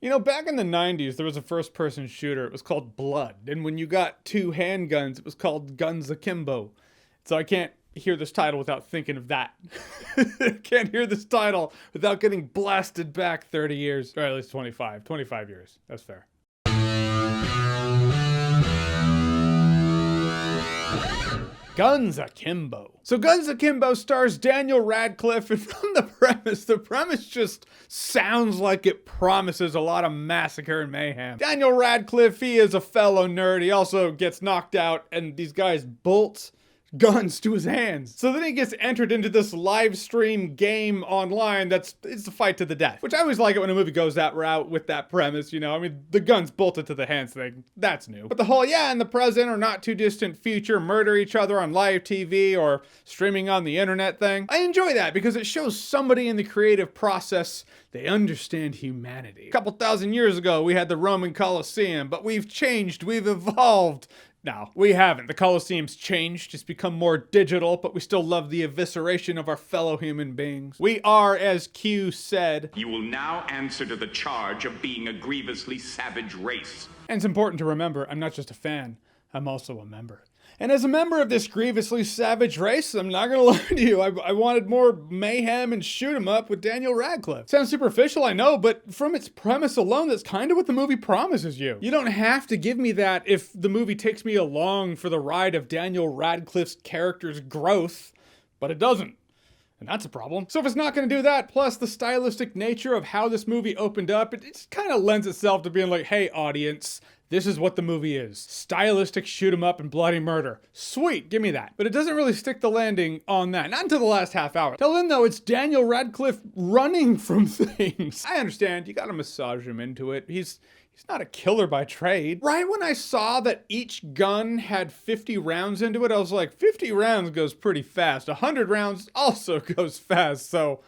You know, back in the 90s, there was a first person shooter. It was called Blood. And when you got two handguns, it was called Guns Akimbo. So I can't hear this title without thinking of that. Can't hear this title without getting blasted back 30 years, or at least 25 years. That's fair. Guns Akimbo. So Guns Akimbo stars Daniel Radcliffe, and from the premise just sounds like it promises a lot of massacre and mayhem. Daniel Radcliffe, he is a fellow nerd. He also gets knocked out, and these guys bolt guns to his hands. So then he gets entered into this live stream game online it's a fight to the death. Which I always like it when a movie goes that route with that premise, you know? I mean, the guns bolted to the hands thing, that's new. But the whole, in the present or not too distant future, murder each other on live TV or streaming on the internet thing, I enjoy that because it shows somebody in the creative process, they understand humanity. A couple thousand years ago, we had the Roman Colosseum, but we've changed, we've evolved. No, we haven't. The Colosseum's changed. It's become more digital, but we still love the evisceration of our fellow human beings. We are, as Q said, "You will now answer to the charge of being a grievously savage race." And it's important to remember, I'm not just a fan, I'm also a member. And as a member of this grievously savage race, I'm not gonna lie to you, I wanted more mayhem and shoot 'em up with Daniel Radcliffe. Sounds superficial, I know, but from its premise alone, that's kind of what the movie promises you. You don't have to give me that if the movie takes me along for the ride of Daniel Radcliffe's character's growth, but it doesn't. And that's a problem. So if it's not going to do that, plus the stylistic nature of how this movie opened up, it just kind of lends itself to being like, hey, audience, this is what the movie is. Stylistic shoot 'em up and bloody murder. Sweet, give me that. But it doesn't really stick the landing on that. Not until the last half hour. Till then, though, it's Daniel Radcliffe running from things. I understand, you gotta massage him into it. He's not a killer by trade. Right when I saw that each gun had 50 rounds into it, I was like, 50 rounds goes pretty fast. 100 rounds also goes fast, so...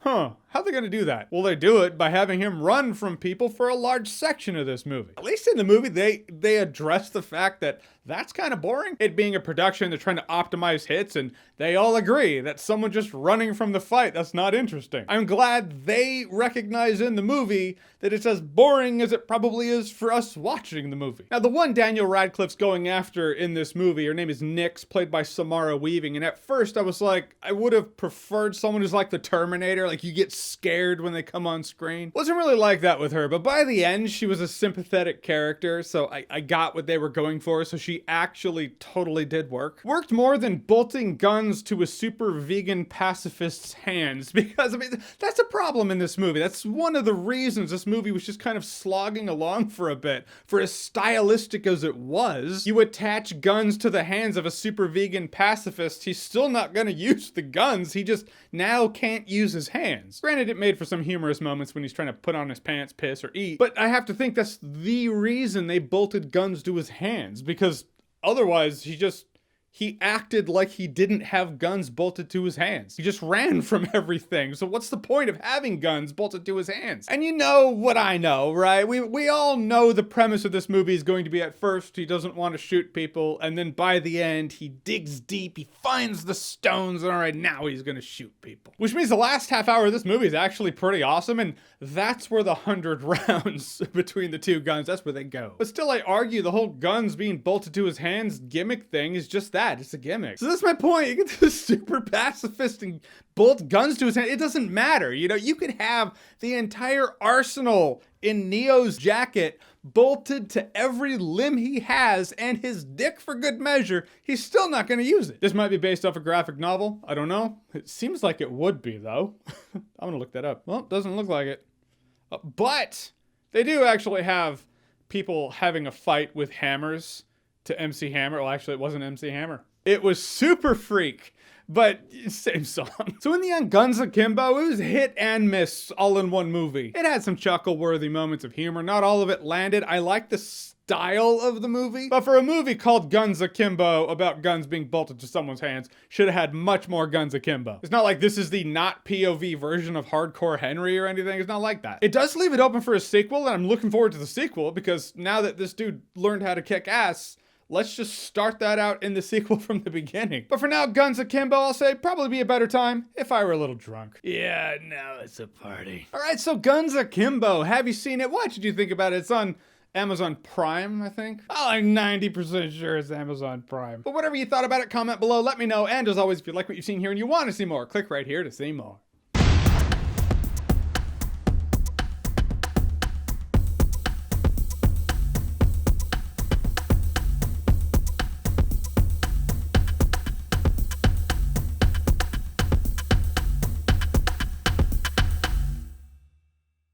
How are they gonna do that? Well, they do it by having him run from people for a large section of this movie. At least in the movie, they address the fact that that's kind of boring. It being a production, they're trying to optimize hits, and they all agree that someone just running from the fight, that's not interesting. I'm glad they recognize in the movie that it's as boring as it probably is for us watching the movie. Now, the one Daniel Radcliffe's going after in this movie, her name is Nyx, played by Samara Weaving, and at first I was like, I would have preferred someone who's like the Terminator, like you get scared when they come on screen. Wasn't really like that with her, but by the end, she was a sympathetic character, so I got what they were going for, so she actually totally did work. Worked more than bolting guns to a super vegan pacifist's hands, because, I mean, that's a problem in this movie. That's one of the reasons this movie was just kind of slogging along for a bit. For as stylistic as it was, you attach guns to the hands of a super vegan pacifist, he's still not gonna use the guns, he just now can't use his hands. Granted, it made for some humorous moments when he's trying to put on his pants, piss, or eat, but I have to think that's the reason they bolted guns to his hands, because otherwise he acted like he didn't have guns bolted to his hands. He just ran from everything. So what's the point of having guns bolted to his hands? And you know what I know, right? We all know the premise of this movie is going to be, at first he doesn't want to shoot people, and then by the end he digs deep, he finds the stones, and all right, now he's gonna shoot people. Which means the last half hour of this movie is actually pretty awesome, and that's where the 100 rounds between the two guns, that's where they go. But still, I argue the whole guns being bolted to his hands gimmick thing is just that. It's a gimmick. So that's my point. You get this super pacifist and bolt guns to his hand. It doesn't matter. You know, you could have the entire arsenal in Neo's jacket bolted to every limb he has and his dick for good measure. He's still not going to use it. This might be based off a graphic novel. I don't know. It seems like it would be, though. I'm going to look that up. Well, it doesn't look like it. But they do actually have people having a fight with hammers to MC Hammer. Well, actually, it wasn't MC Hammer. It was Super Freak, but same song. So in the end, Guns Akimbo, it was hit and miss all in one movie. It had some chuckle-worthy moments of humor. Not all of it landed. I like the style of the movie, but for a movie called Guns Akimbo about guns being bolted to someone's hands, should have had much more Guns Akimbo. It's not like this is the not POV version of Hardcore Henry or anything. It's not like that. It does leave it open for a sequel, and I'm looking forward to the sequel, because now that this dude learned how to kick ass, let's just start that out in the sequel from the beginning. But for now, Guns Akimbo, I'll say probably be a better time if I were a little drunk. Yeah, now it's a party. All right, so Guns Akimbo, have you seen it? What did you think about it? It's on Amazon Prime, I think. Oh, I'm 90% sure it's Amazon Prime. But whatever you thought about it, comment below, let me know. And as always, if you like what you've seen here and you want to see more, click right here to see more.